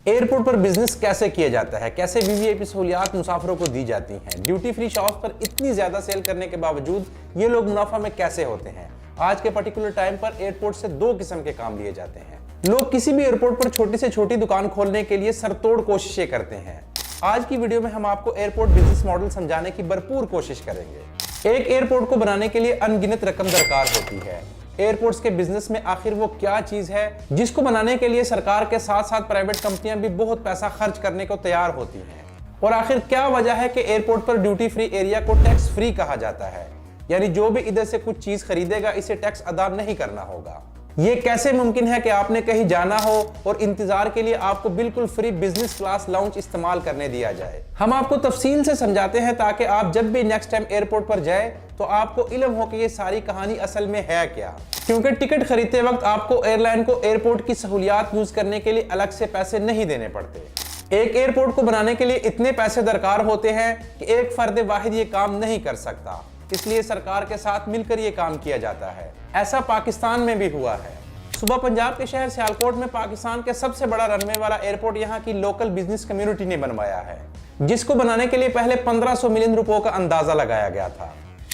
Airport पर business कैसे किया जाता है, कैसे वीवीआईपी सहूलियात मुसाफिरों को दी जाती हैं, ड्यूटी फ्री शॉप्स पर इतनी ज्यादा सेल करने के बावजूद ये लोग मुनाफा में कैसे होते हैं। आज के पर्टिकुलर टाइम पर एयरपोर्ट से दो किस्म के काम लिए जाते हैं। लोग किसी भी एयरपोर्ट पर छोटी से छोटी दुकान खोलने के लिए सरतोड़ कोशिशें करते हैं। आज की वीडियो में हम आपको एयरपोर्ट बिजनेस मॉडल समझाने की भरपूर कोशिश करेंगे। एक एयरपोर्ट को बनाने के लिए अनगिनत रकम दरकार होती है। एयरपोर्ट्स के बिजनेस में आखिर वो क्या चीज है जिसको बनाने के लिए सरकार के साथ साथ प्राइवेट कंपनियां भी बहुत पैसा खर्च करने को तैयार होती हैं, और आखिर क्या वजह है कि एयरपोर्ट पर ड्यूटी फ्री एरिया को टैक्स फ्री कहा जाता है, यानी जो भी इधर से कुछ चीज खरीदेगा इसे टैक्स अदा नहीं करना होगा। ये कैसे मुमकिन है कि आपने कहीं जाना हो और इंतजार के लिए आपको बिल्कुल फ्री बिजनेस क्लास लाउंज इस्तेमाल करने दिया जाए। हम आपको तफसील से समझाते हैं ताकि आप जब भी नेक्स्ट टाइम एयरपोर्ट पर जाए तो आपको इल्म हो कि ये सारी कहानी असल में है क्या। क्योंकि टिकट खरीदते वक्त आपको एयरलाइन को एयरपोर्ट की सहूलियात यूज करने के लिए अलग से पैसे नहीं देने पड़ते। एक एयरपोर्ट को बनाने के लिए इतने पैसे दरकार होते हैं कि एक फर्द वाहिद ये काम नहीं कर सकता, इसलिए सरकार के साथ मिलकर ये काम किया जाता है। ऐसा पाकिस्तान में भी हुआ है। सुबह पंजाब के शहर सियालकोट में पाकिस्तान के सबसे बड़ा रनवे वाला एयरपोर्ट यहाँ की लोकल बिजनेस कम्युनिटी ने बनवाया है, जिसको बनाने के लिए पहले 1500 मिलियन रुपयों का अंदाजा लगाया गया था,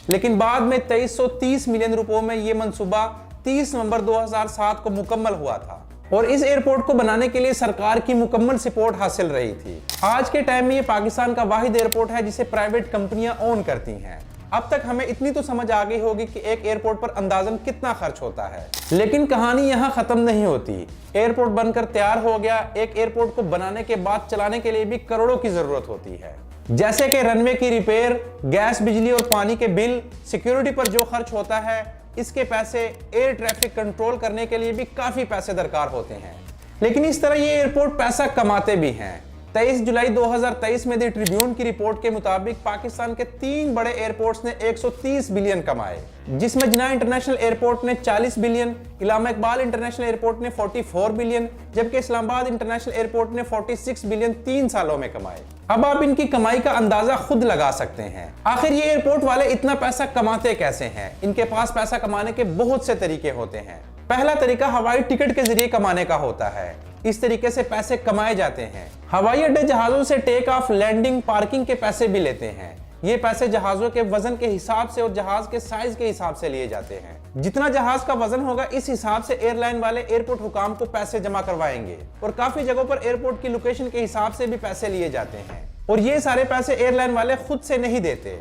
लेकिन बाद में 2330 मिलियन रुपयों में ये मंसूबा 30 नवंबर 2007 को मुकम्मल हुआ था, और इस एयरपोर्ट को बनाने के लिए सरकार की मुकम्मल सपोर्ट हासिल रही थी। आज के टाइम में ये पाकिस्तान का वाहिद एयरपोर्ट है जिसे प्राइवेट कंपनियां ओन करती हैं। अब तक हमें इतनी तो समझ आ गई होगी कि एक एयरपोर्ट पर अंदाजन कितना खर्च होता है, लेकिन कहानी यहाँ खत्म नहीं होती। एयरपोर्ट बनकर तैयार हो गया, एक एयरपोर्ट को बनाने के बाद चलाने के लिए भी करोड़ों की जरूरत होती है, जैसे कि रनवे की रिपेयर, गैस, बिजली और पानी के बिल, सिक्योरिटी पर जो खर्च होता है इसके पैसे, एयर ट्रैफिक कंट्रोल करने के लिए भी काफी पैसे दरकार होते हैं। लेकिन इस तरह ये एयरपोर्ट पैसा कमाते भी हैं। 23 जुलाई 2023 में दी ट्रिब्यून की रिपोर्ट के मुताबिक पाकिस्तान के 3 बड़े एयरपोर्ट्स ने 130 बिलियन कमाए, जिसमें जिन्ना इंटरनेशनल एयरपोर्ट ने 40 बिलियन, इलामा इकबाल इंटरनेशनल एयरपोर्ट ने 44 बिलियन, जबकि इस्लामाबाद इंटरनेशनल एयरपोर्ट ने 46 बिलियन 3 सालों में कमाए। अब आप इनकी कमाई का अंदाजा खुद लगा सकते हैं। आखिर ये एयरपोर्ट वाले इतना पैसा कमाते कैसे हैं? इनके पास पैसा कमाने के बहुत से तरीके होते हैं। पहला तरीका हवाई टिकट के जरिए कमाने का होता है। इस तरीके से पैसे कमाए जाते हैं। हवाई अड्डे जहाजों से टेक ऑफ, लैंडिंग, पार्किंग के पैसे भी लेते हैं। ये पैसे जहाजों के वजन के हिसाब से और जहाज के साइज के हिसाब से लिए जाते हैं। जितना जहाज का वजन होगा इस हिसाब से एयरलाइन वाले एयरपोर्ट हुकाम को पैसे जमा करवाएंगे, और काफी जगहों पर एयरपोर्ट की लोकेशन के हिसाब से भी पैसे लिए जाते हैं। और ये सारे पैसे एयरलाइन वाले खुद से नहीं देते,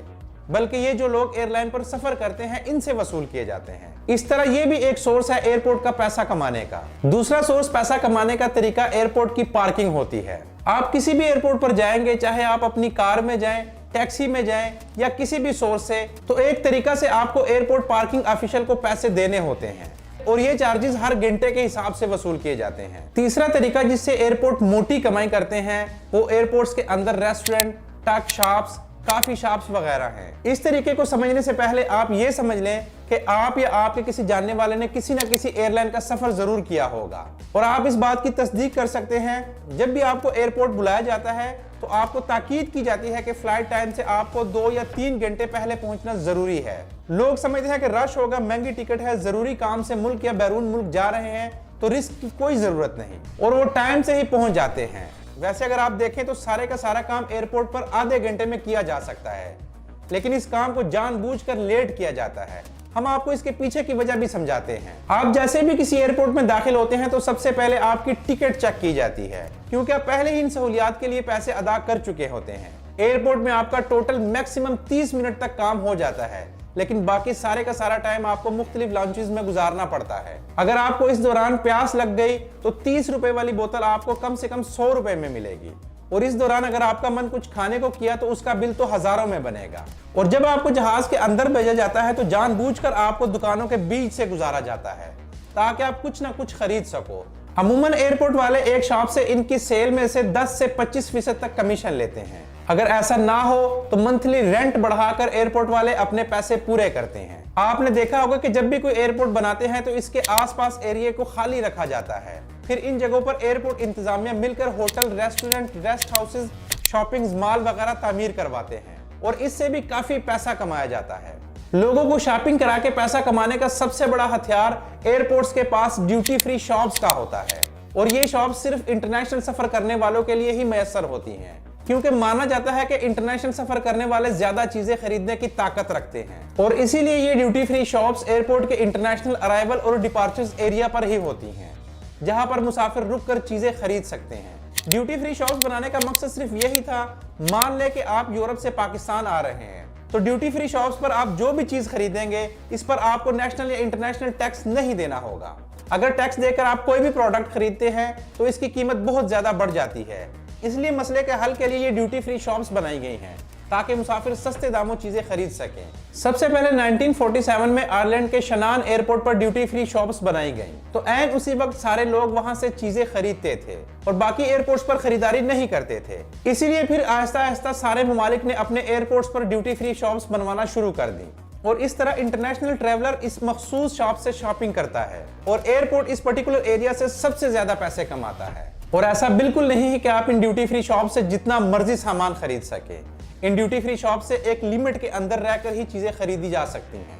बल्कि ये जो लोग एयरलाइन पर सफर करते हैं इनसे वसूल किए जाते हैं। इस तरह ये भी एक सोर्स है एयरपोर्ट का पैसा कमाने का। दूसरा सोर्स पैसा कमाने का तरीका एयरपोर्ट की पार्किंग होती है। आप किसी भी एयरपोर्ट पर जाएंगे, चाहे आप अपनी कार में जाएं, टैक्सी में जाएं या किसी भी सोर्स से, तो एक तरीका से आपको एयरपोर्ट पार्किंग ऑफिशियल को पैसे देने होते हैं, और ये चार्जेस हर घंटे के हिसाब से वसूल किए जाते हैं। तीसरा तरीका जिससे एयरपोर्ट मोटी कमाई करते हैं वो एयरपोर्ट्स के अंदर रेस्टोरेंट, टक शॉप्स, काफी शॉप्स वगैरह हैं। इस तरीके को समझने से पहले आप ये समझ लें कि आप या आपके किसी जानने वाले ने किसी न किसी एयरलाइन का सफर जरूर किया होगा, और आप इस बात की तस्दीक कर सकते हैं जब भी आपको एयरपोर्ट बुलाया जाता है तो आपको ताकीद की जाती है कि फ्लाइट टाइम से आपको 2 या 3 घंटे पहले पहुंचना जरूरी है। लोग समझते हैं कि रश होगा, महंगी टिकट है, जरूरी काम से मुल्क या बैरून मुल्क जा रहे हैं तो रिस्क की कोई जरूरत नहीं, और वो टाइम से ही पहुंच जाते हैं। वैसे अगर आप देखें तो सारे का सारा काम एयरपोर्ट पर आधे घंटे में किया जा सकता है, लेकिन इस काम को जानबूझकर लेट किया जाता है। हम आपको इसके पीछे की वजह भी समझाते हैं। आप जैसे भी किसी एयरपोर्ट में दाखिल होते हैं तो सबसे पहले आपकी टिकट चेक की जाती है, क्योंकि आप पहले ही इन सहूलियात के लिए पैसे अदा कर चुके होते हैं। एयरपोर्ट में आपका टोटल मैक्सिमम 30 मिनट तक काम हो जाता है, लेकिन बाकी सारे का सारा टाइम आपको मुख्तलिफ लॉन्चेस में गुजारना पड़ता है। अगर आपको इस दौरान प्यास लग गई तो 30 रुपए वाली बोतल आपको कम से कम 100 रुपए में मिलेगी, और इस दौरान अगर आपका मन कुछ खाने को किया तो उसका बिल तो हजारों में बनेगा। और जब आपको जहाज के अंदर भेजा जाता है तो जानबूझकर आपको दुकानों के बीच से गुजारा जाता है ताकि आप कुछ ना कुछ खरीद सको। अमूमन एयरपोर्ट वाले एक शॉप से इनकी सेल में से 10 से 25% तक कमीशन लेते हैं। अगर ऐसा ना हो तो मंथली रेंट बढ़ाकर एयरपोर्ट वाले अपने पैसे पूरे करते हैं। आपने देखा होगा कि जब भी कोई एयरपोर्ट बनाते हैं तो इसके आसपास एरिया को खाली रखा जाता है, फिर इन जगहों पर एयरपोर्ट इंतजामिया मिलकर hotel, restaurant, rest houses, shopping mall वगैरह तामीर करवाते हैं, और इससे भी काफी पैसा कमाया जाता है। लोगों को शॉपिंग करा के पैसा कमाने का सबसे बड़ा हथियार एयरपोर्ट्स के पास ड्यूटी फ्री शॉप्स का होता है, और ये शॉप सिर्फ इंटरनेशनल सफर करने वालों के लिए ही मैसर होती हैं, क्योंकि माना जाता है कि इंटरनेशनल सफर करने वाले ज्यादा चीजें खरीदने की ताकत रखते हैं और इसीलिए ये ड्यूटी फ्री शॉप्स एयरपोर्ट के इंटरनेशनल अराइवल और डिपार्चर्स एरिया पर ही होती हैं, जहां पर मुसाफिर रुक कर चीजें खरीद सकते हैं। ड्यूटी फ्री शॉप्स बनाने का मकसद सिर्फ यही था, मान ले कि आप यूरोप से पाकिस्तान आ रहे हैं तो ड्यूटी फ्री शॉप्स पर आप जो भी चीज खरीदेंगे इस पर आपको नेशनल या इंटरनेशनल टैक्स नहीं देना होगा। अगर टैक्स देकर आप कोई भी प्रोडक्ट खरीदते हैं तो इसकी कीमत बहुत ज्यादा बढ़ जाती है। इसलिए मसले के हल के लिए ये ड्यूटी फ्री शॉप्स बनाई गई हैं ताकि मुसाफिर सस्ते दामों चीजें खरीद सकें। सबसे पहले 1947 में आयरलैंड के शनान एयरपोर्ट पर ड्यूटी फ्री शॉप्स बनाई गई, तो ऐन उसी वक्त सारे लोग वहां से चीजें खरीदते थे और बाकी एयरपोर्ट्स पर खरीदारी नहीं करते थे। इसीलिए फिर आहिस्ता आहिस्ता सारे ममालिक ने अपने एयरपोर्ट्स पर ड्यूटी फ्री शॉप्स बनवाना शुरू कर दी और इस तरह इंटरनेशनल ट्रैवलर इस मखसूस शॉप से शॉपिंग करता है और एयरपोर्ट इस पर्टिकुलर एरिया से सबसे ज्यादा पैसे कमाता है। और ऐसा बिल्कुल नहीं है कि आप इन ड्यूटी फ्री शॉप से जितना मर्जी सामान खरीद सके। इन ड्यूटी फ्री शॉप से एक लिमिट के अंदर रहकर ही चीजें खरीदी जा सकती हैं।